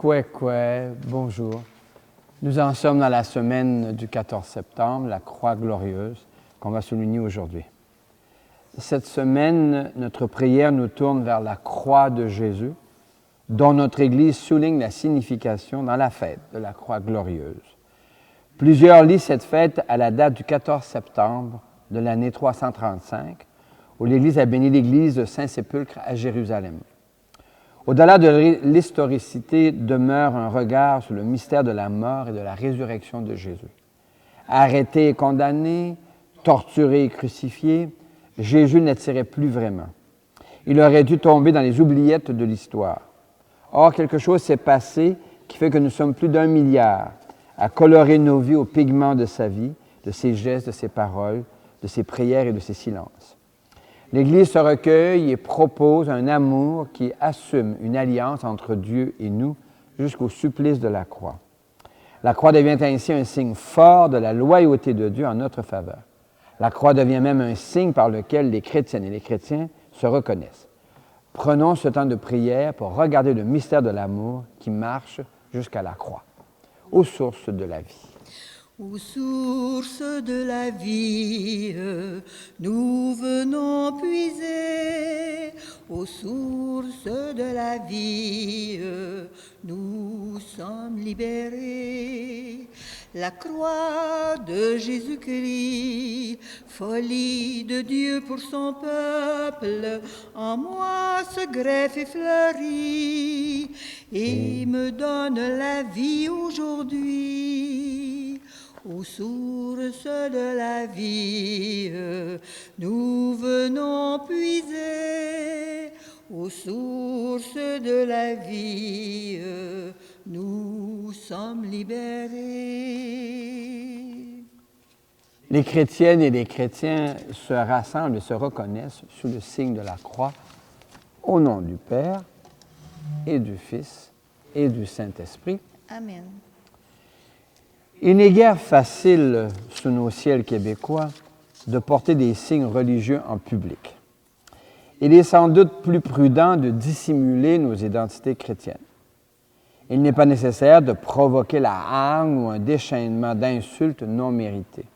Bonjour. Nous en sommes dans la semaine du 14 septembre, la croix glorieuse, qu'on va souligner aujourd'hui. Cette semaine, notre prière nous tourne vers la croix de Jésus, dont notre Église souligne la signification dans la fête de la croix glorieuse. Plusieurs lient cette fête à la date du 14 septembre de l'année 335, où l'Église a béni l'église de Saint-Sépulcre à Jérusalem. Au-delà de l'historicité demeure un regard sur le mystère de la mort et de la résurrection de Jésus. Arrêté et condamné, torturé et crucifié, Jésus n'attirait plus vraiment. Il aurait dû tomber dans les oubliettes de l'histoire. Or, quelque chose s'est passé qui fait que nous sommes plus d'1 milliard à colorer nos vies au pigment de sa vie, de ses gestes, de ses paroles, de ses prières et de ses silences. L'Église se recueille et propose un amour qui assume une alliance entre Dieu et nous jusqu'au supplice de la croix. La croix devient ainsi un signe fort de la loyauté de Dieu en notre faveur. La croix devient même un signe par lequel les chrétiennes et les chrétiens se reconnaissent. Prenons ce temps de prière pour regarder le mystère de l'amour qui marche jusqu'à la croix, aux sources de la vie. Aux sources de la vie, nous venons puiser. Aux sources de la vie, nous sommes libérés. La croix de Jésus-Christ, folie de Dieu pour son peuple, en moi se greffe et fleurit, et me donne la vie aujourd'hui. Aux sources de la vie, nous venons puiser. Aux sources de la vie, nous sommes libérés. Les chrétiennes et les chrétiens se rassemblent et se reconnaissent sous le signe de la croix, au nom du Père et du Fils et du Saint-Esprit. Amen. Il n'est guère facile, sous nos ciels québécois, de porter des signes religieux en public. Il est sans doute plus prudent de dissimuler nos identités chrétiennes. Il n'est pas nécessaire de provoquer la haine ou un déchaînement d'insultes non méritées.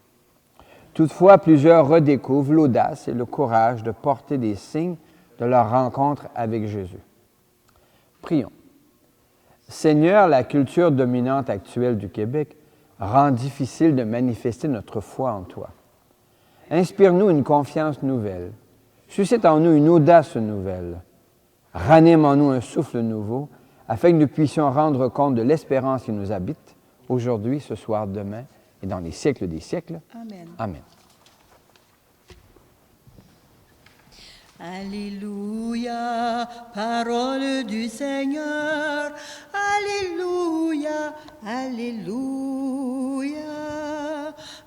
Toutefois, plusieurs redécouvrent l'audace et le courage de porter des signes de leur rencontre avec Jésus. Prions. Seigneur, la culture dominante actuelle du Québec rend difficile de manifester notre foi en toi. Inspire-nous une confiance nouvelle. Suscite en nous une audace nouvelle. Ranime en nous un souffle nouveau, afin que nous puissions rendre compte de l'espérance qui nous habite, aujourd'hui, ce soir, demain, et dans les siècles des siècles. Amen. Amen. Alléluia, parole du Seigneur. Alléluia, alléluia,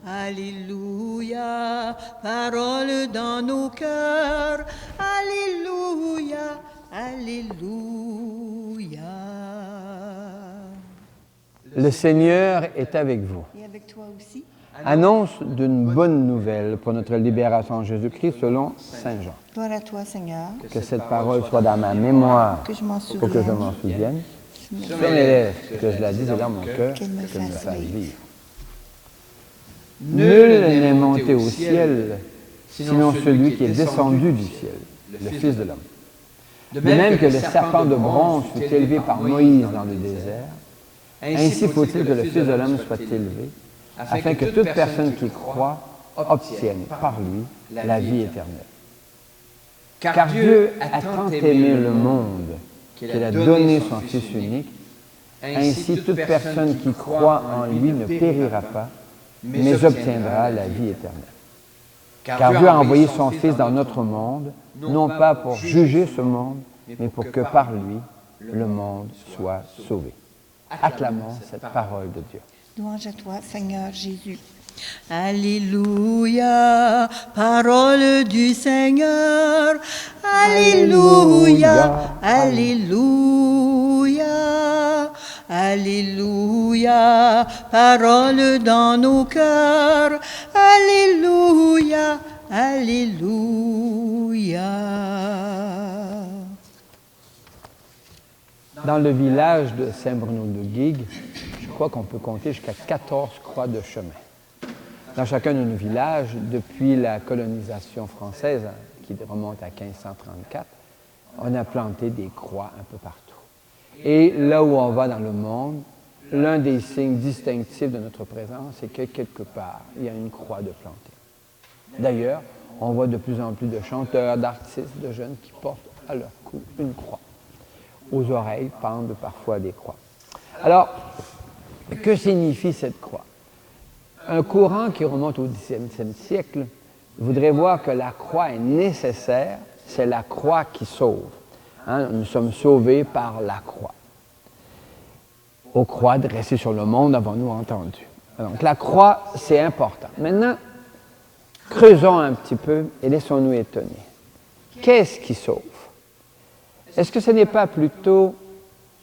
alléluia, parole dans nos cœurs. Alléluia, alléluia. Le Seigneur est avec vous. Et avec toi aussi. Annonce d'une bonne nouvelle pour notre libération en Jésus-Christ selon Saint Jean. Gloire à toi, Seigneur. Que cette parole soit dans ma mémoire Que je m'en pour que je m'en souvienne. Sur mes lèvres, que je la dise dans mon cœur, que me fasse vivre. Nul n'est monté au ciel, sinon celui qui est descendu du ciel, le Fils de l'homme. De même que le serpent de bronze fut élevé par Moïse dans le désert, ainsi faut-il que le Fils de l'homme soit élevé, afin que toute personne qui croit obtienne par lui la vie éternelle. Car Dieu a tant aimé le monde qu'il a donné son Fils unique, ainsi toute personne qui croit en lui ne périra pas, mais obtiendra la vie éternelle. Car Dieu a envoyé son Fils dans notre monde, non pas pour juger ce monde, mais pour que par lui, le monde soit sauvé. Acclamons cette parole de Dieu. Louange à toi, Seigneur Jésus. Alléluia, parole du Seigneur. Alléluia, alléluia, alléluia, parole dans nos cœurs. Alléluia, alléluia. Dans le village de Saint-Bruno-de-Guigues, je crois qu'on peut compter jusqu'à 14 croix de chemin. Dans chacun de nos villages, depuis la colonisation française, qui remonte à 1534, on a planté des croix un peu partout. Et là où on va dans le monde, l'un des signes distinctifs de notre présence, c'est que quelque part, il y a une croix de plantée. D'ailleurs, on voit de plus en plus de chanteurs, d'artistes, de jeunes qui portent à leur cou une croix. Aux oreilles pendent parfois des croix. Alors, que signifie cette croix? Un courant qui remonte au XVIIe siècle voudrait voir que la croix est nécessaire, c'est la croix qui sauve. Hein, nous sommes sauvés par la croix. Aux croix dressées sur le monde, avons-nous entendu. Donc la croix, c'est important. Maintenant, creusons un petit peu et laissons-nous étonner. Qu'est-ce qui sauve? Est-ce que ce n'est pas plutôt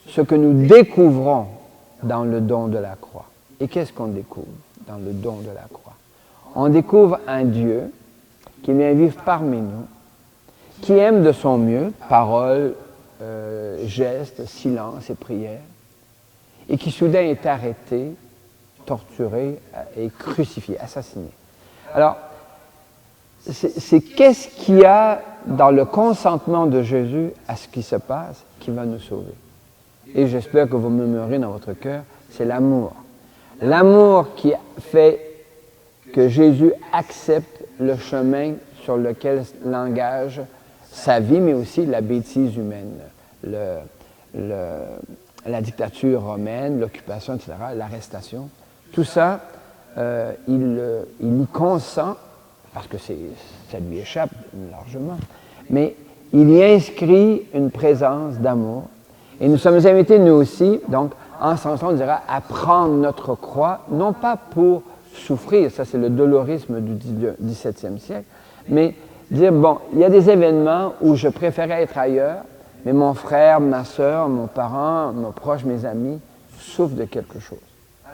ce que nous découvrons dans le don de la croix? Et qu'est-ce qu'on découvre dans le don de la croix? On découvre un Dieu qui vient vivre parmi nous, qui aime de son mieux, paroles, gestes, silence et prières, et qui soudain est arrêté, torturé et crucifié, assassiné. Alors, c'est qu'est-ce qu'il y a dans le consentement de Jésus à ce qui se passe qui va nous sauver. Et j'espère que vous murmurez dans votre cœur, c'est l'amour. L'amour qui fait que Jésus accepte le chemin sur lequel l'engage sa vie, mais aussi la bêtise humaine, la dictature romaine, l'occupation, etc., l'arrestation. Tout ça, il y consent, parce que ça lui échappe largement, mais il y inscrit une présence d'amour. Et nous sommes invités, nous aussi, donc, en ce sens, on dira, à prendre notre croix, non pas pour souffrir, ça c'est le dolorisme du XVIIe siècle, mais dire, bon, il y a des événements où je préférais être ailleurs, mais mon frère, ma sœur, mon parent, nos proches, mes amis souffrent de quelque chose.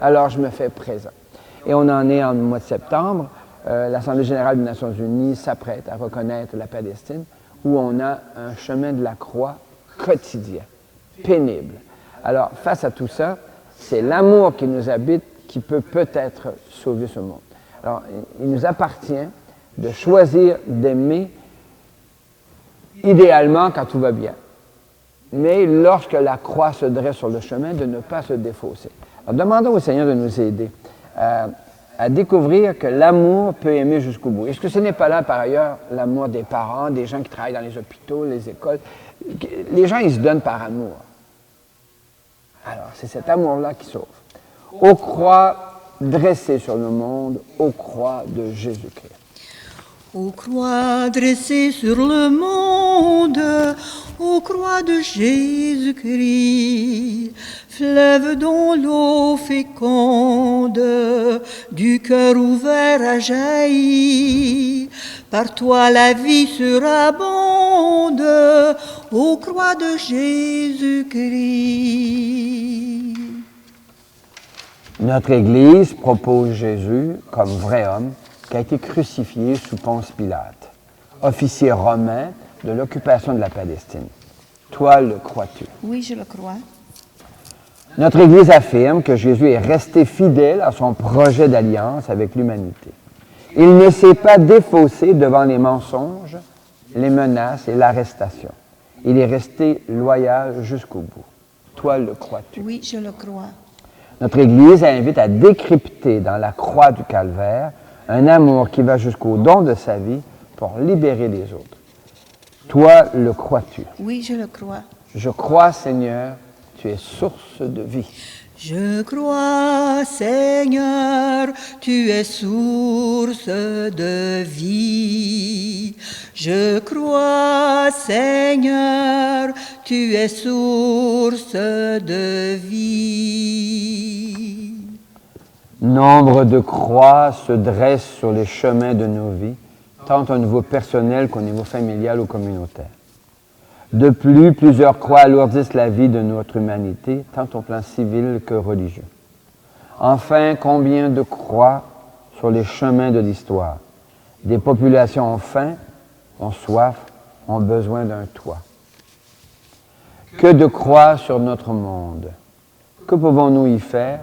Alors je me fais présent. Et on en est en mois de septembre, l'Assemblée générale des Nations unies s'apprête à reconnaître la Palestine, où on a un chemin de la croix quotidien, pénible. Alors, face à tout ça, c'est l'amour qui nous habite qui peut peut-être sauver ce monde. Alors, il nous appartient de choisir d'aimer idéalement quand tout va bien. Mais lorsque la croix se dresse sur le chemin, de ne pas se défausser. Alors, demandons au Seigneur de nous aider à découvrir que l'amour peut aimer jusqu'au bout. Est-ce que ce n'est pas là, par ailleurs, l'amour des parents, des gens qui travaillent dans les hôpitaux, les écoles? Les gens, ils se donnent par amour. Alors, c'est cet amour-là qui sauve. Aux croix dressées sur le monde, aux croix de Jésus-Christ. Aux croix dressées sur le monde, aux croix de Jésus-Christ, fleuve dont l'eau féconde, du cœur ouvert a jailli, par toi la vie surabonde, aux croix de Jésus-Christ. Notre Église propose Jésus comme vrai homme, qui a été crucifié sous Ponce Pilate, officier romain de l'occupation de la Palestine. Toi, le crois-tu? Oui, je le crois. Notre Église affirme que Jésus est resté fidèle à son projet d'alliance avec l'humanité. Il ne s'est pas défaussé devant les mensonges, les menaces et l'arrestation. Il est resté loyal jusqu'au bout. Toi, le crois-tu? Oui, je le crois. Notre Église invite à décrypter dans la croix du Calvaire un amour qui va jusqu'au don de sa vie pour libérer les autres. Toi, le crois-tu? Oui, je le crois. Je crois, Seigneur, tu es source de vie. Je crois, Seigneur, tu es source de vie. Je crois, Seigneur, tu es source de vie. Nombre de croix se dressent sur les chemins de nos vies, tant au niveau personnel qu'au niveau familial ou communautaire. De plus, plusieurs croix alourdissent la vie de notre humanité, tant au plan civil que religieux. Enfin, combien de croix sur les chemins de l'histoire? Des populations ont faim, ont soif, ont besoin d'un toit. Que de croix sur notre monde. Que pouvons-nous y faire?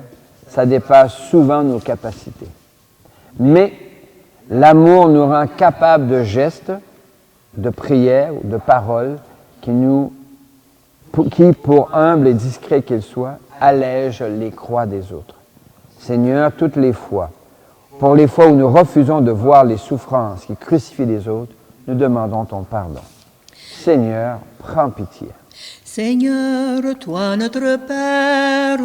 Ça dépasse souvent nos capacités. Mais l'amour nous rend capables de gestes, de prières ou de paroles qui, pour humbles et discrets qu'ils soient, allègent les croix des autres. Seigneur, toutes les fois, pour les fois où nous refusons de voir les souffrances qui crucifient les autres, nous demandons ton pardon. Seigneur, prends pitié. Seigneur, toi notre Père,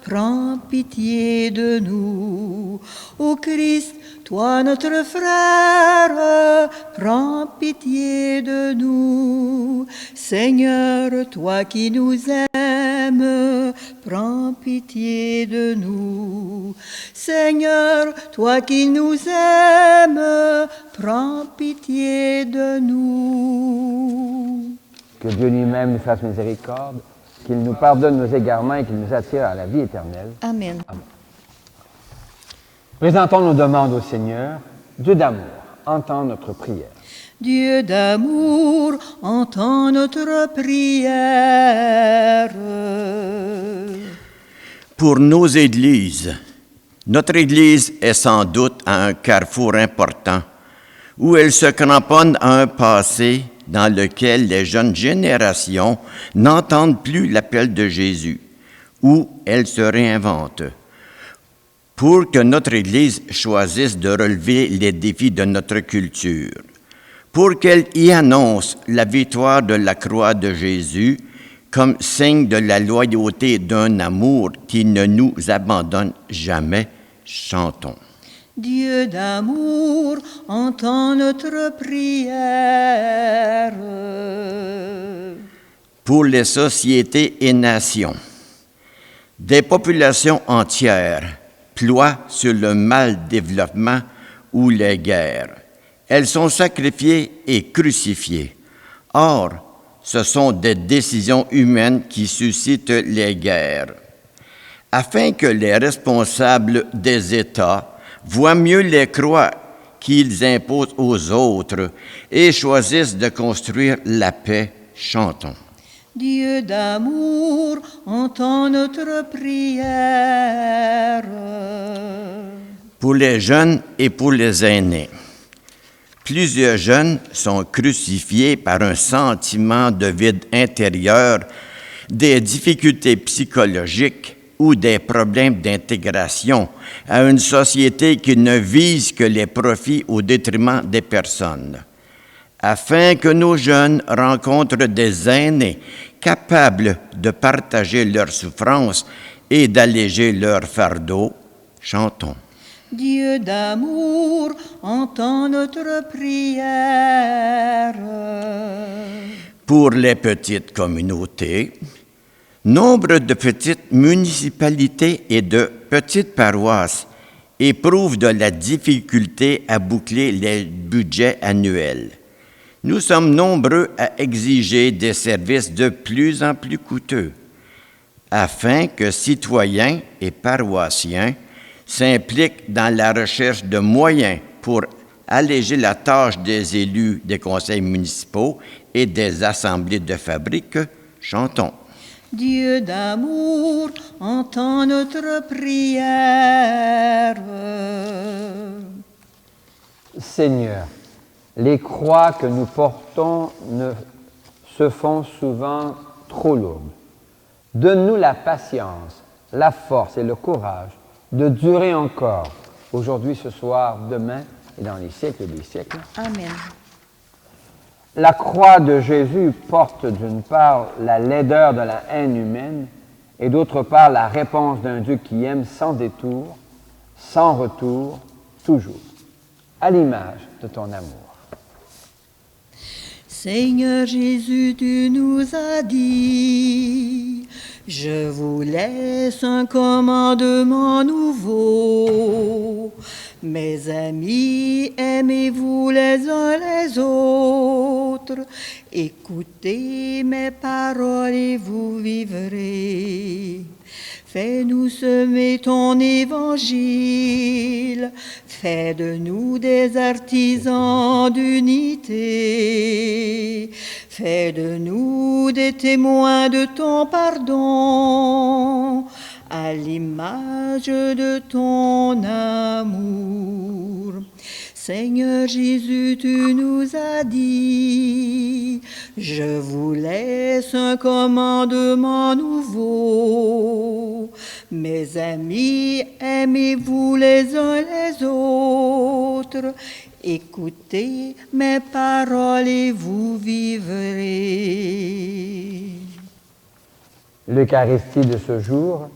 prends pitié de nous. Ô Christ, toi notre frère, prends pitié de nous. Seigneur, toi qui nous aimes, prends pitié de nous. Seigneur, toi qui nous aimes, prends pitié de nous. Que Dieu lui-même nous fasse miséricorde, qu'il nous pardonne nos égarements et qu'il nous attire à la vie éternelle. Amen. Amen. Présentons nos demandes au Seigneur. Dieu d'amour, entends notre prière. Dieu d'amour, entends notre prière. Pour nos églises, notre Église est sans doute à un carrefour important où elle se cramponne à un passé dans lequel les jeunes générations n'entendent plus l'appel de Jésus, où elles se réinventent. Pour que notre Église choisisse de relever les défis de notre culture, pour qu'elle y annonce la victoire de la croix de Jésus comme signe de la loyauté d'un amour qui ne nous abandonne jamais, chantons. Dieu d'amour, entends notre prière. Pour les sociétés et nations, des populations entières ploient sur le mal développement ou les guerres. Elles sont sacrifiées et crucifiées. Or, ce sont des décisions humaines qui suscitent les guerres. Afin que les responsables des États voient mieux les croix qu'ils imposent aux autres et choisissent de construire la paix, chantons. Dieu d'amour, entends notre prière. Pour les jeunes et pour les aînés, plusieurs jeunes sont crucifiés par un sentiment de vide intérieur, des difficultés psychologiques ou des problèmes d'intégration à une société qui ne vise que les profits au détriment des personnes. Afin que nos jeunes rencontrent des aînés capables de partager leurs souffrances et d'alléger leur fardeau, chantons. Dieu d'amour, entends notre prière. Pour les petites communautés, nombre de petites municipalités et de petites paroisses éprouvent de la difficulté à boucler les budgets annuels. Nous sommes nombreux à exiger des services de plus en plus coûteux, afin que citoyens et paroissiens s'impliquent dans la recherche de moyens pour alléger la tâche des élus des conseils municipaux et des assemblées de fabrique, chantons. Dieu d'amour, entends notre prière. Seigneur, les croix que nous portons se font souvent trop lourdes. Donne-nous la patience, la force et le courage de durer encore, aujourd'hui, ce soir, demain et dans les siècles des siècles. Amen. La croix de Jésus porte d'une part la laideur de la haine humaine et d'autre part la réponse d'un Dieu qui aime sans détour, sans retour, toujours, à l'image de ton amour. Seigneur Jésus, tu nous as dit, je vous laisse un commandement nouveau. Mes amis, aimez-vous les uns les autres, écoutez mes paroles et vous vivrez. Fais-nous semer ton évangile, fais de nous des artisans d'unité, fais de nous des témoins de ton pardon, à l'image de ton amour. Seigneur Jésus, tu nous as dit, je vous laisse un commandement nouveau. Mes amis, aimez-vous les uns les autres. Écoutez mes paroles et vous vivrez. L'Eucharistie de ce jour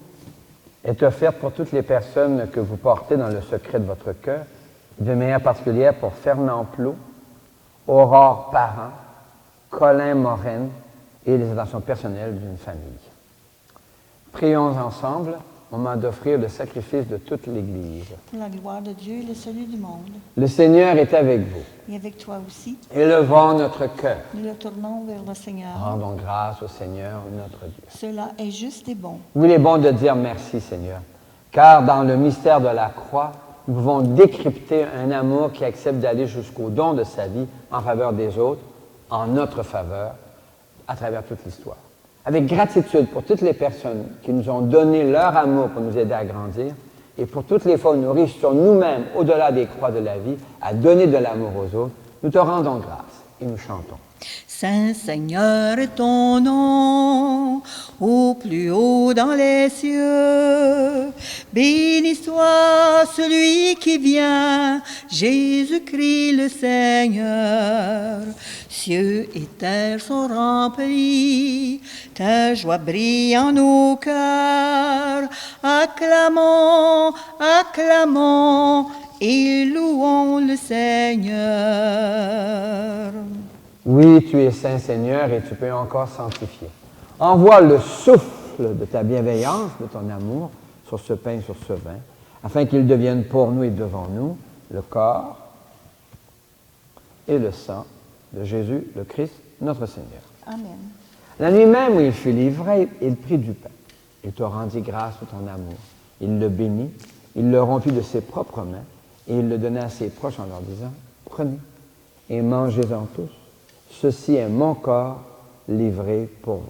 est offerte pour toutes les personnes que vous portez dans le secret de votre cœur, de manière particulière pour Fernand Plot, Aurore Parent, Colin Morin et les intentions personnelles d'une famille. Prions ensemble au moment d'offrir le sacrifice de toute l'Église. Pour la gloire de Dieu et le salut du monde. Le Seigneur est avec vous. Et avec toi aussi, Élevons notre cœur. nous le tournons vers le Seigneur. Rendons grâce au Seigneur, notre Dieu. Cela est juste et bon. Oui, il est bon de dire merci, Seigneur, car dans le mystère de la croix, nous pouvons décrypter un amour qui accepte d'aller jusqu'au don de sa vie en faveur des autres, en notre faveur, à travers toute l'histoire. Avec gratitude pour toutes les personnes qui nous ont donné leur amour pour nous aider à grandir et pour toutes les fois où nous réussissons nous-mêmes, au-delà des croix de la vie, à donner de l'amour aux autres, nous te rendons grâce et nous chantons. Saint Seigneur est ton nom, au plus haut dans les cieux. Béni soit celui qui vient, Jésus-Christ le Seigneur. Cieux et terre sont remplis, ta joie brille en nos cœurs. Acclamons, acclamons et louons le Seigneur. Oui, tu es Saint Seigneur et tu peux encore sanctifier. Envoie le souffle de ta bienveillance, de ton amour sur ce pain et sur ce vin, afin qu'ils deviennent pour nous et devant nous le corps et le sang de Jésus, le Christ, notre Seigneur. Amen. La nuit même où il fut livré, il prit du pain. Il te rendit grâce pour ton amour. Il le bénit, il le rompit de ses propres mains et il le donna à ses proches en leur disant, « Prenez et mangez-en tous. Ceci est mon corps livré pour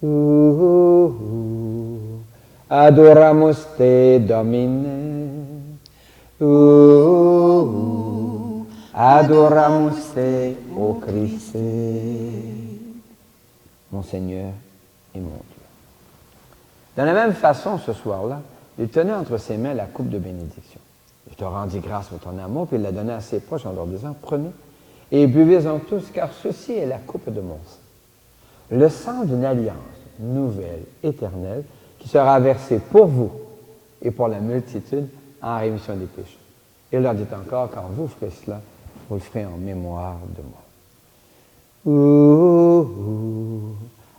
vous. Adoramus te, Domine. Adoramus te, ô Christ. Mon Seigneur et mon Dieu. De la même façon, ce soir-là, il tenait entre ses mains la coupe de bénédiction. Il te rendit grâce pour ton amour, puis il la donna à ses proches en leur disant, « Prenez et buvez-en tous, car ceci est la coupe de mon sang. Le sang d'une alliance nouvelle, éternelle, qui sera versé pour vous et pour la multitude en rémission des péchés. » Et il leur dit encore, quand vous ferez cela, vous le ferez en mémoire de moi.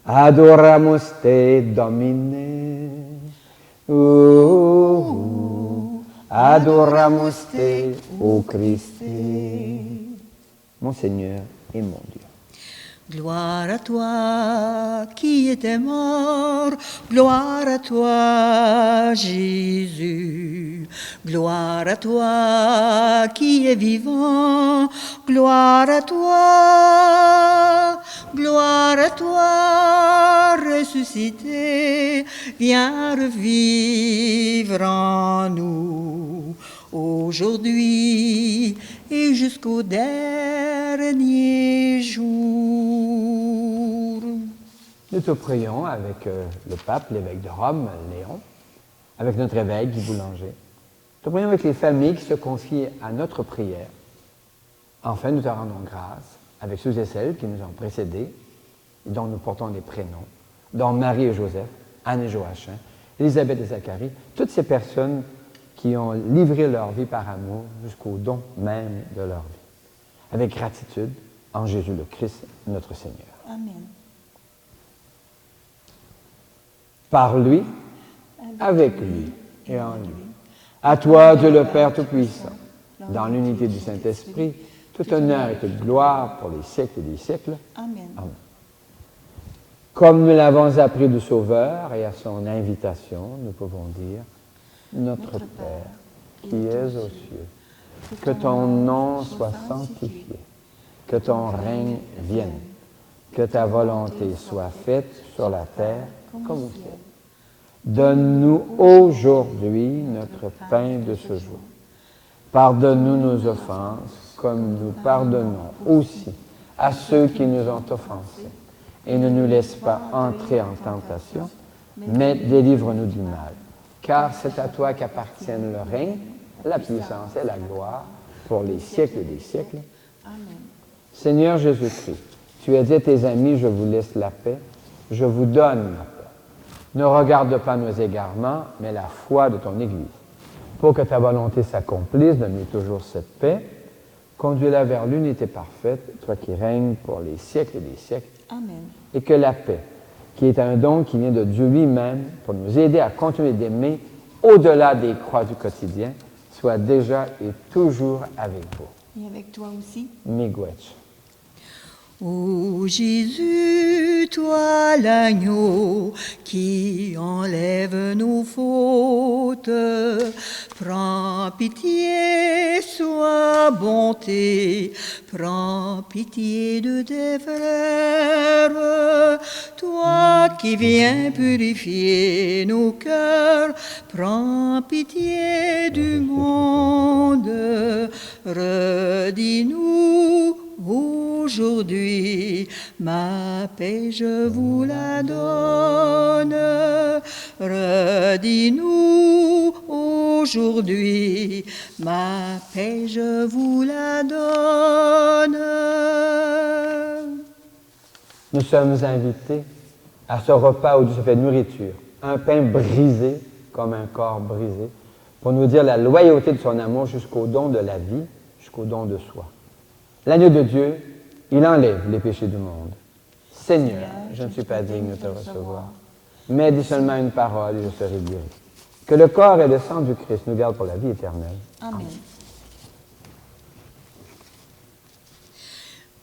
Adoramus te, Domine. Adoramus te, ô Christ. Mon Seigneur et mon Dieu. Gloire à toi qui étais mort, gloire à toi Jésus, gloire à toi qui es vivant, gloire à toi ressuscité, viens revivre en nous aujourd'hui et jusqu'au dernier jour. Nous te prions avec le pape, l'évêque de Rome, Léon, avec notre évêque, Guy Boulanger. Nous te prions avec les familles qui se confient à notre prière. Enfin, nous te rendons grâce avec ceux et celles qui nous ont précédés et dont nous portons les prénoms, dont Marie et Joseph, Anne et Joachim, Élisabeth et Zacharie, toutes ces personnes qui ont livré leur vie par amour jusqu'au don même de leur vie. Avec gratitude, en Jésus le Christ, notre Seigneur. Amen. Par lui, avec lui et en lui. À toi, Dieu le Père Tout-Puissant, dans l'unité du Saint-Esprit, tout honneur et toute gloire pour les siècles des siècles. Amen. Amen. Comme nous l'avons appris du Sauveur et à son invitation, nous pouvons dire, Notre Père, qui es aux cieux, que ton nom soit sanctifié, que ton règne vienne, que ta volonté soit faite sur la terre comme au ciel. Donne-nous aujourd'hui notre pain de ce jour. Pardonne-nous nos offenses, comme nous pardonnons aussi à ceux qui nous ont offensés. Et ne nous laisse pas entrer en tentation, mais délivre-nous du mal. Car c'est à toi qu'appartiennent le règne, la puissance et la gloire pour les siècles des siècles. Amen. Seigneur Jésus-Christ, tu as dit à tes amis, je vous laisse la paix, je vous donne ma paix. Ne regarde pas nos égarements, mais la foi de ton Église. Pour que ta volonté s'accomplisse, donne-lui toujours cette paix. Conduis-la vers l'unité parfaite, toi qui règnes pour les siècles des siècles. Amen. Et que la paix, qui est un don qui vient de Dieu lui-même pour nous aider à continuer d'aimer au-delà des croix du quotidien, soit déjà et toujours avec vous. Et avec toi aussi. Miigwech. Ô Jésus, toi l'agneau qui enlève nos fautes, prends pitié, sois bonté, prends pitié de tes frères. Toi qui viens purifier nos cœurs, prends pitié du monde, redis-nous aujourd'hui, ma paix je vous la donne. Redis-nous aujourd'hui, ma paix je vous la donne. Nous sommes invités à ce repas où Dieu se fait nourriture, un pain brisé comme un corps brisé, pour nous dire la loyauté de son amour jusqu'au don de la vie, jusqu'au don de soi. L'agneau de Dieu, il enlève les péchés du monde. Seigneur, je ne suis pas digne de te recevoir, mais dis seulement une parole et je serai guéri. Que le corps et le sang du Christ nous gardent pour la vie éternelle. Amen.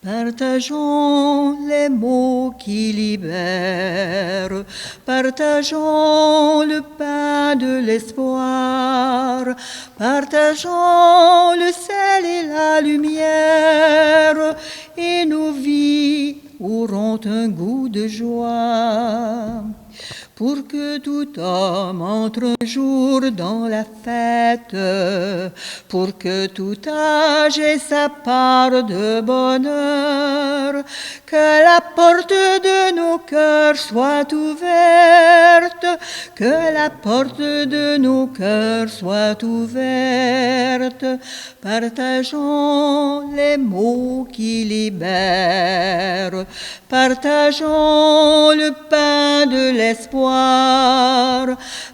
Partageons les mots qui libèrent, partageons le pain de l'espoir, partageons le sel et la lumière, et nos vies auront un goût de joie. Pour que tout homme entre un jour dans la fête, pour que tout âge ait sa part de bonheur, que la porte de nos cœurs soit ouverte, que la porte de nos cœurs soit ouverte. Partageons les mots qui libèrent, partageons le pain de l'espoir,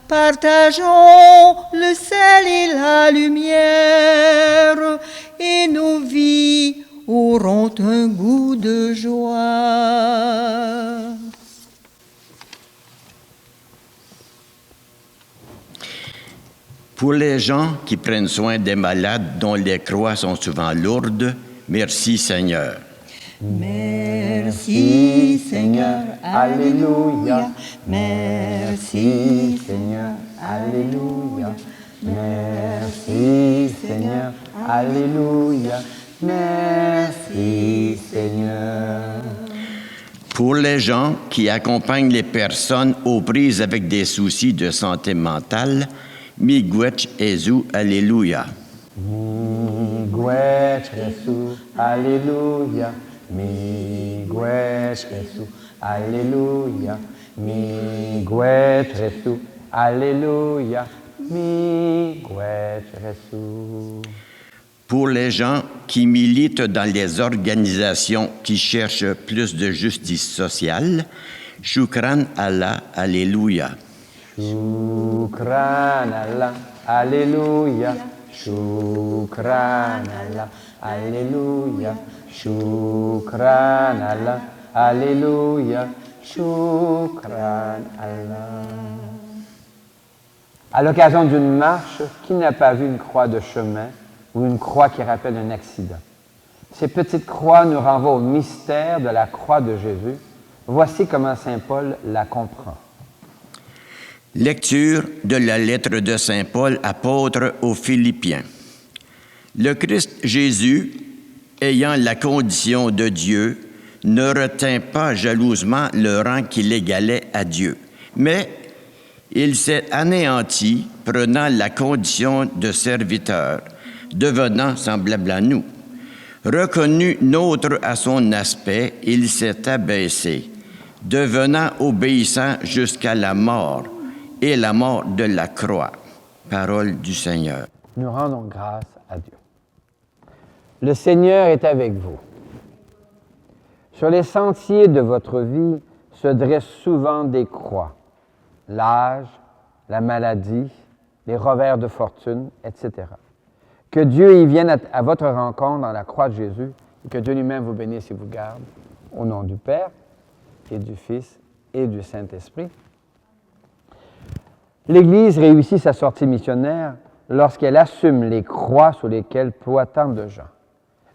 partageons le sel et la lumière, et nos vies auront un goût de joie. Pour les gens qui prennent soin des malades dont les croix sont souvent lourdes, merci Seigneur. Merci Seigneur, Alléluia. Merci Seigneur, Alléluia. Merci Seigneur, Alléluia. Merci Seigneur. Pour les gens qui accompagnent les personnes aux prises avec des soucis de santé mentale, Miigwech Jésus, Alléluia. Miigwech Jésus, Alléluia. Miigwech Jésus, Alléluia. Miigwech Jésus, Alléluia. Miigwech Jésus. Pour les gens qui militent dans les organisations qui cherchent plus de justice sociale, Shukran Allah, Alléluia. Shukran Allah, Alléluia. Shukran Allah, Alléluia. Shukran Allah, Alléluia. Shukran Allah. À l'occasion d'une marche, qui n'a pas vu une croix de chemin ou une croix qui rappelle un accident? Ces petites croix nous renvoient au mystère de la croix de Jésus, Voici comment saint Paul la comprend. Lecture de la lettre de saint Paul, apôtre aux Philippiens. Le Christ Jésus, ayant la condition de Dieu, ne retint pas jalousement le rang qui l'égalait à Dieu, mais il s'est anéanti, prenant la condition de serviteur, devenant semblable à nous. Reconnu nôtre à son aspect, il s'est abaissé, devenant obéissant jusqu'à la mort, et la mort de la croix. Parole du Seigneur. Nous rendons grâce à Dieu. Le Seigneur est avec vous. Sur les sentiers de votre vie se dressent souvent des croix. L'âge, la maladie, les revers de fortune, etc. Que Dieu y vienne à votre rencontre dans la croix de Jésus et que Dieu lui-même vous bénisse et vous garde. Au nom du Père et du Fils et du Saint-Esprit. L'Église réussit sa sortie missionnaire lorsqu'elle assume les croix sur lesquelles ploient tant de gens.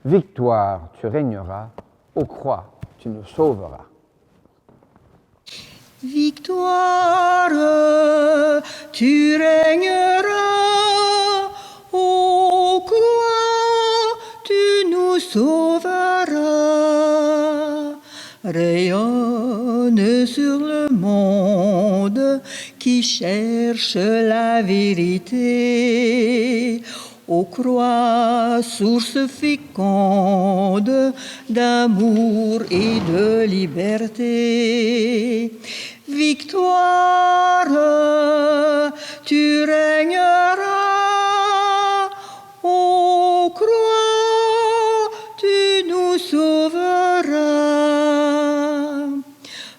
Victoire, tu régneras. Ô croix, tu nous sauveras. Victoire, tu régneras, ô croix, tu nous sauveras. Rayonne sur le monde qui cherche la vérité. Ô croix, source féconde d'amour et de liberté. Victoire, tu régneras, ô croix, tu nous sauveras.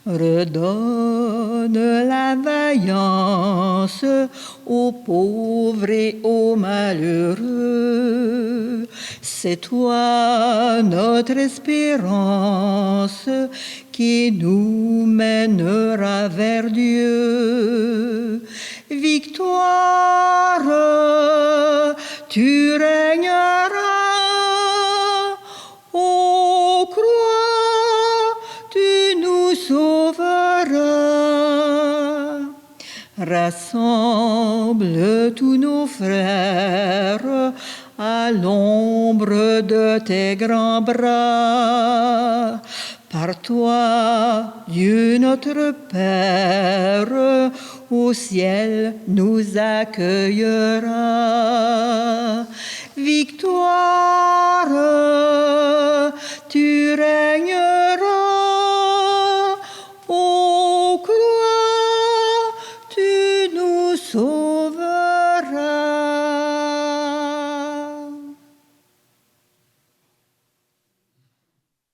Redonne la vaillance aux pauvres et aux malheureux. C'est toi notre espérance qui nous mènera vers Dieu. Victoire, tu régneras, ô croix, tu nous sauveras. Rassemble tous nos frères à l'ombre de tes grands bras. Par toi, Dieu notre Père, au ciel nous accueillera. Victoire, tu régneras.